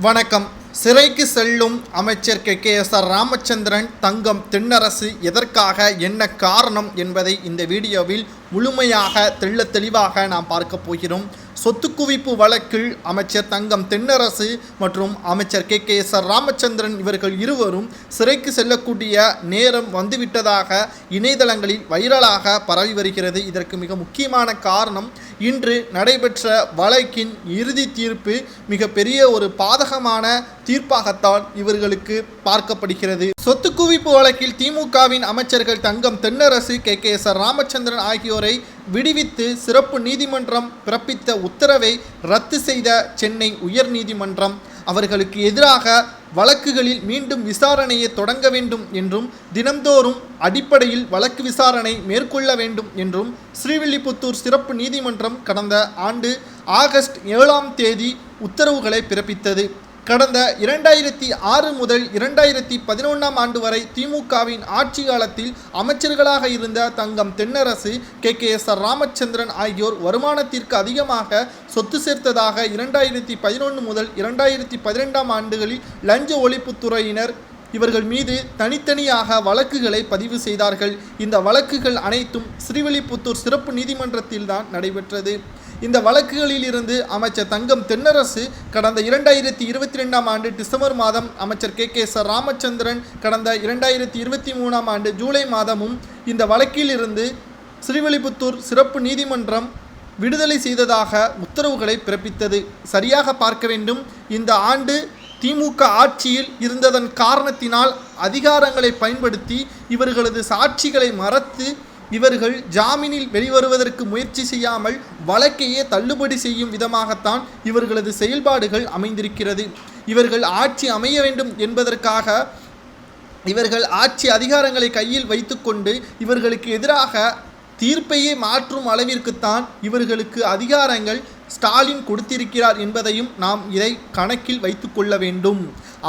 வணக்கம். சிறைக்கு செல்லும் அமைச்சர் KKSR ராமச்சந்திரன் தங்கம் தென்னரசு எதற்காக, என்ன காரணம் என்பதை இந்த வீடியோவில் முழுமையாக தெளிவாக நாம் பார்க்க போகிறோம். சொத்து குவிப்பு வழக்கில் அமைச்சர் தங்கம் தென்னரசு மற்றும் அமைச்சர் KKSR ராமச்சந்திரன் இவர்கள் இருவரும் சிறைக்கு செல்லக்கூடிய நேரம் வந்துவிட்டதாக இணையதளங்களில் வைரலாக பரவி வருகிறது. இதற்கு மிக முக்கியமான காரணம், இன்று நடைபெற்ற வழக்கின் இறுதி தீர்ப்பு மிகப்பெரிய ஒரு பாதகமான தீர்ப்பாகத்தான் இவர்களுக்கு பார்க்கப்படுகிறது. சொத்து குவிப்பு வழக்கில் திமுகவின் அமைச்சர்கள் தங்கம் தென்னரசு, KKSR ராமச்சந்திரன் ஆகியோரை விடுவித்து சிறப்பு நீதிமன்றம் பிறப்பித்த உத்தரவை ரத்து செய்த சென்னை உயர்நீதிமன்றம் அவர்களுக்கு எதிராக வழக்குகளில் மீண்டும் விசாரணையை தொடங்க வேண்டும் என்றும் தினந்தோறும் அடிப்படையில் வழக்கு விசாரணை மேற்கொள்ள வேண்டும் என்றும் ஸ்ரீவில்லிபுத்தூர் சிறப்பு நீதிமன்றம் கடந்த ஆண்டு ஆகஸ்ட் 7ஆம் தேதி உத்தரவுகளை பிறப்பித்தது. கடந்த 2006 முதல் 2011ஆம் ஆண்டு வரை திமுகவின் ஆட்சி காலத்தில் அமைச்சர்களாக இருந்த தங்கம் தென்னரசு, KKSR ராமச்சந்திரன் ஆகியோர் வருமானத்திற்கு அதிகமாக சொத்து சேர்த்ததாக 2011 முதல் 2012ஆம் ஆண்டுகளில் லஞ்ச ஒழிப்புத்துறையினர் இவர்கள் மீது தனித்தனியாக வழக்குகளை பதிவு செய்தார்கள். இந்த வழக்குகள் அனைத்தும் ஸ்ரீவில்லிபுத்தூர் சிறப்பு நீதிமன்றத்தில்தான் நடைபெற்றது. இந்த வழக்குகளில் இருந்து அமைச்சர் தங்கம் தென்னரசு கடந்த 2022ஆம் ஆண்டு டிசம்பர் மாதம், அமைச்சர் KKSR ராமச்சந்திரன் கடந்த 2023ஆம் ஆண்டு ஜூலை மாதமும் இந்த வழக்கில் இருந்து ஸ்ரீவில்லிபுத்தூர் சிறப்பு நீதிமன்றம் விடுதலை செய்ததாக உத்தரவுகளை பிறப்பித்தது. சரியாக பார்க்க வேண்டும், இந்த ஆண்டு திமுக ஆட்சியில் இருந்ததன் காரணத்தினால் அதிகாரங்களை பயன்படுத்தி இவர்களது சாட்சிகளை மறைத்து இவர்கள் ஜாமீனில் வெளிவருவதற்கு முயற்சி செய்யாமல் வழக்கையே தள்ளுபடி செய்யும் விதமாகத்தான் இவர்களது செயல்பாடுகள் அமைந்திருக்கிறது. இவர்கள் ஆட்சி அமைய வேண்டும் என்பதற்காக இவர்கள் ஆட்சி அதிகாரங்களை கையில் வைத்துக்கொண்டு இவர்களுக்கு எதிராக தீர்ப்பையே மாற்றும் அளவிற்குத்தான் இவர்களுக்கு அதிகாரங்கள் ஸ்டாலின் கொடுத்திருக்கிறார் என்பதையும் நாம் இதை கணக்கில் வைத்து கொள்ள வேண்டும்.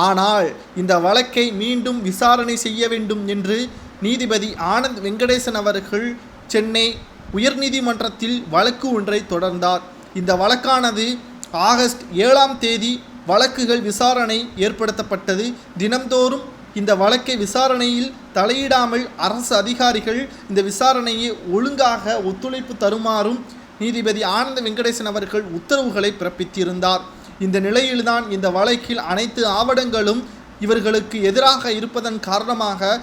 ஆனால் இந்த வழக்கை மீண்டும் விசாரணை செய்ய வேண்டும் என்று நீதிபதி ஆனந்த் வெங்கடேசன் அவர்கள் சென்னை உயர்நீதிமன்றத்தில் வழக்கு ஒன்றை தொடர்ந்தார். இந்த வழக்கானது ஆகஸ்ட் 7ஆம் தேதி வழக்குகள் விசாரணை ஏற்படுத்தப்பட்டது. தினந்தோறும் இந்த வழக்கை விசாரணையில் தலையிடாமல் அரசு அதிகாரிகள் இந்த விசாரணையை ஒழுங்காக ஒத்துழைப்பு தருமாறும் நீதிபதி ஆனந்த் வெங்கடேசன் அவர்கள் உத்தரவுகளை பிறப்பித்திருந்தார். இந்த நிலையில்தான் இந்த வழக்கில் அனைத்து ஆவணங்களும் இவர்களுக்கு எதிராக இருப்பதன் காரணமாக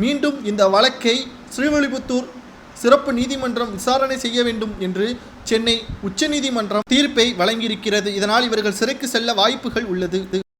மீண்டும் இந்த வழக்கை ஸ்ரீவில்லிபுத்தூர் சிறப்பு நீதிமன்றம் விசாரணை செய்ய வேண்டும் என்று சென்னை உச்சநீதிமன்றம் தீர்ப்பை வழங்கியிருக்கிறது. இதனால் இவர்கள் சிறைக்கு செல்ல வாய்ப்புகள் உள்ளது.